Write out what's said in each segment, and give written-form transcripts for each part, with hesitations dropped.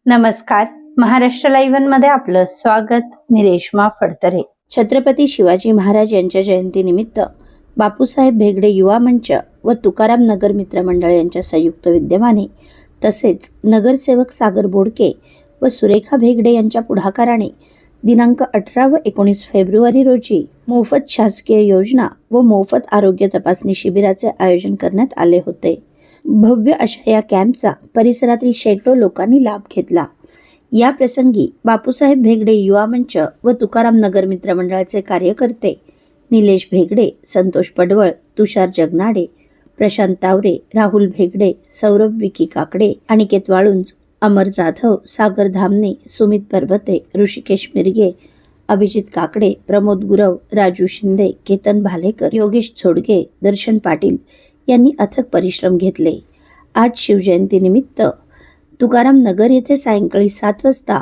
नमस्कार, महाराष्ट्र लाईव्ह मध्ये आपलं स्वागत। मी रेश्मा फडतरे। छत्रपती शिवाजी महाराज यांच्या जयंतीनिमित्त बापूसाहेब भेगडे युवा मंच व तुकाराम नगर मित्र मंडळ यांच्या संयुक्त विद्यमाने तसेच नगरसेवक सागर बोडके व सुरेखा भेगडे यांच्या पुढाकाराने दिनांक 18 व 19 फेब्रुवारी रोजी मोफत शासकीय योजना व मोफत आरोग्य तपासणी शिबिराचे आयोजन करण्यात आले होते। भव्य अशा या कॅम्पचा परिसरातील शेकडो लोकांनी लाभ घेतला। या प्रसंगी बापूसाहेब भेगडे युवा मंच व तुकाराम नगर मित्र मंडळाचे कार्यकर्ते निलेश भेगडे, संतोष पडवळ, तुषार जगनाडे, प्रशांत तावरे, राहुल भेगडे, सौरभ विकी काकडे, अनिकेत वाळुंज, अमर जाधव, सागर धामणे, सुमित परबते, ऋषिकेश मिरगे, अभिजित काकडे, प्रमोद गुरव, राजू शिंदे, केतन भालेकर, योगेश छोडगे, दर्शन पाटील यांनी अथक परिश्रम घेतले। आज शिवजयंतीनिमित्त तुकाराम नगर येथे सायंकाळी 7 वाजता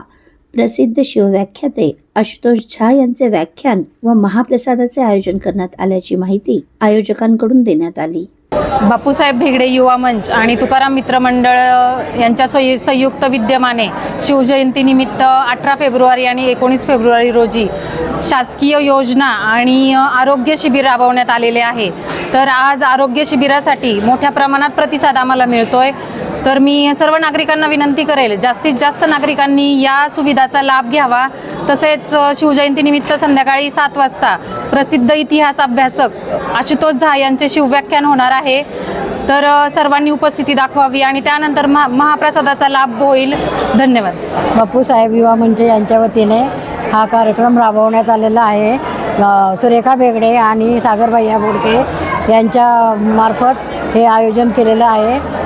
प्रसिद्ध शिवव्याख्याते आशुतोष झा यांचे व्याख्यान व महाप्रसादाचे आयोजन करण्यात आल्याची माहिती आयोजकांकडून देण्यात आली। बापूसाहेब भेगडे युवा मंच आणि तुकाराम मित्र मंडळ यांच्या संयुक्त विद्यमाने शिवजयंतीनिमित्त 18 फेब्रुवारी आणि 19 फेब्रुवारी रोजी शासकीय योजना आणि आरोग्य शिबिर राबवण्यात आलेले आहे। तर आज आरोग्य शिबिरासाठी मोठ्या प्रमाणात प्रतिसाद आम्हाला मिळतोय। तर मी सर्व नागरिकांना विनंती करेल, जास्तीत जास्त नागरिकांनी या सुविधाचा लाभ घ्यावा। तसेच शिवजयंतीनिमित्त संध्याकाळी 7 वाजता प्रसिद्ध इतिहास अभ्यासक आशुतोष झा यांचे शिवव्याख्यान होणार आहे। तर सर्वांनी उपस्थिती दाखवावी आणि त्यानंतर महाप्रसादाचा लाभ होईल। धन्यवाद। बापूसाहेब युवा मंच यांच्या वतीने हा कार्यक्रम राबवण्यात आलेला आहे। सुरेखा भेगडे आणि सागर भैया बोडके यांच्या मार्फत हे आयोजन केलेलं आहे।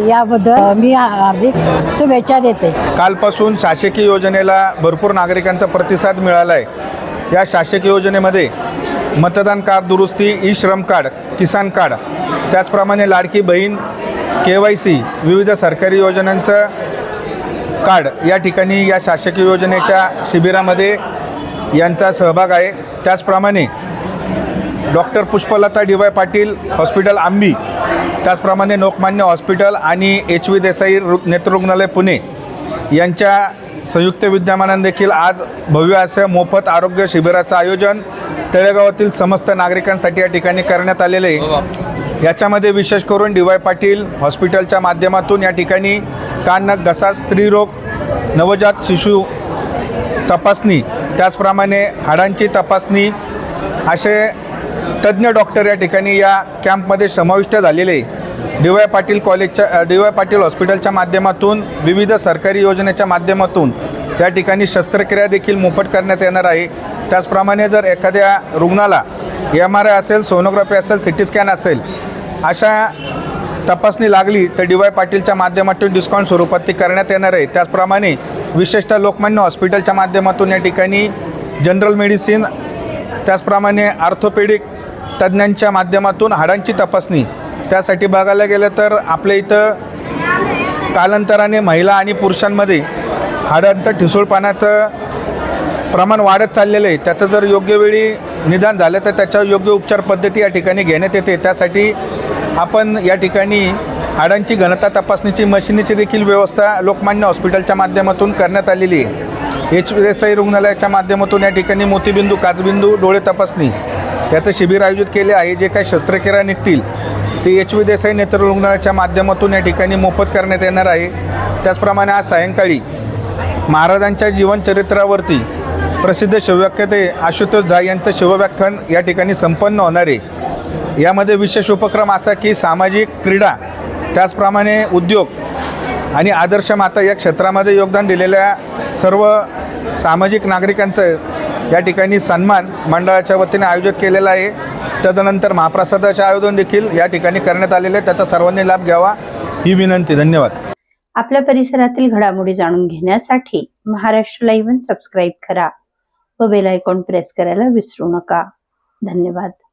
याबद्दल मी हार्दिक शुभेच्छा देते। कालपासून शासकीय योजनेला भरपूर नागरिकांचा प्रतिसाद मिळाला आहे। या शासकीय योजनेमध्ये मतदान कार्ड दुरुस्ती, ई श्रम कार्ड, किसान कार्ड, त्याचप्रमाणे लाडकी बहीण, KYC, विविध सरकारी योजनांचं कार्ड या ठिकाणी या शासकीय योजनेच्या शिबिरामध्ये यांचा सहभाग आहे। त्याचप्रमाणे doctor Pushpalata DY Patil hospital Ambi, त्याचप्रमाणे लोकमान्य हॉस्पिटल आणि HV देसाई नेत्ररुग्णालय पुणे यांच्या संयुक्त विद्यमानाने देखील आज भव्य असं मोफत आरोग्य शिबिराचं आयोजन तळेगावातील समस्त नागरिकांसाठी या ठिकाणी करण्यात आलेले आहे। याच्यामध्ये विशेष करून DY पाटील हॉस्पिटलच्या माध्यमातून या ठिकाणी कान, नाक, घसा, स्त्रीरोग, नवजात शिशु तपासणी, त्याचप्रमाणे हाडांची तपासणी असे तज्ज्ञ डॉक्टर या ठिकाणी या कॅम्पमध्ये समाविष्ट झालेले। DY पाटील हॉस्पिटलच्या माध्यमातून विविध सरकारी योजनेच्या माध्यमातून या ठिकाणी शस्त्रक्रिया देखील मोफत करण्यात येणार आहे। त्याचप्रमाणे जर एखाद्या रुग्णाला MRI असेल, सोनोग्राफी असेल, CT स्कॅन असेल अशा तपासणी लागली तर DY पाटीलच्या माध्यमातून डिस्काउंट स्वरूपात ती करण्यात येणार आहे। त्याचप्रमाणे विशेषतः लोकमान्य हॉस्पिटलच्या माध्यमातून या ठिकाणी जनरल मेडिसिन, त्याचप्रमाणे ऑर्थोपेडिक तज्ज्ञांच्या माध्यमातून हाडांची तपासणी, त्यासाठी बघायला गेलं तर आपल्या इथं कालांतराने महिला आणि पुरुषांमध्ये हाडांचं ठिसूळपणाचं प्रमाण वाढत चाललेलं आहे। त्याचं जर योग्य वेळी निदान झालं तर त्याच्यावर योग्य उपचार पद्धती या ठिकाणी घेण्यात येते। त्यासाठी आपण या ठिकाणी हाडांची घनता तपासणीची मशिनीची देखील व्यवस्था लोकमान्य हॉस्पिटलच्या माध्यमातून करण्यात आलेली आहे। HV देसाई रुग्णालयाच्या माध्यमातून या ठिकाणी मोतीबिंदू, काचबिंदू, डोळे तपासणी याचं शिबिर आयोजित केले आहे। जे काही शस्त्रक्रिया निघतील ते HV देसाई नेत्र रुग्णालयाच्या माध्यमातून या ठिकाणी मोफत करण्यात येणार आहे। त्याचप्रमाणे आज सायंकाळी महाराजांच्या जीवनचरित्रावरती प्रसिद्ध शिवव्याख्याते आशुतोष झा यांचं शिवव्याख्यान या ठिकाणी संपन्न होणार आहे। यामध्ये विशेष उपक्रम असा की सामाजिक, क्रीडा, त्याचप्रमाणे उद्योग आणि आदर्श माता या क्षेत्रामध्ये योगदान दिलेल्या सर्व सामाजिक नागरिकांचं या ठिकाणी सन्मान मंडळाच्या वतीने आयोजित केलेला आहे। तदनंतर महाप्रसादाचे आयोजन देखील या ठिकाणी करण्यात आलेले आहे। त्याचा सर्वांनी लाभ घ्यावा ही विनंती। धन्यवाद। आपल्या परिसरातील घडामोडी जाणून घेण्यासाठी महाराष्ट्र लाईव्ह सबस्क्राईब करा व बेल आयकॉन प्रेस करायला विसरू नका। धन्यवाद।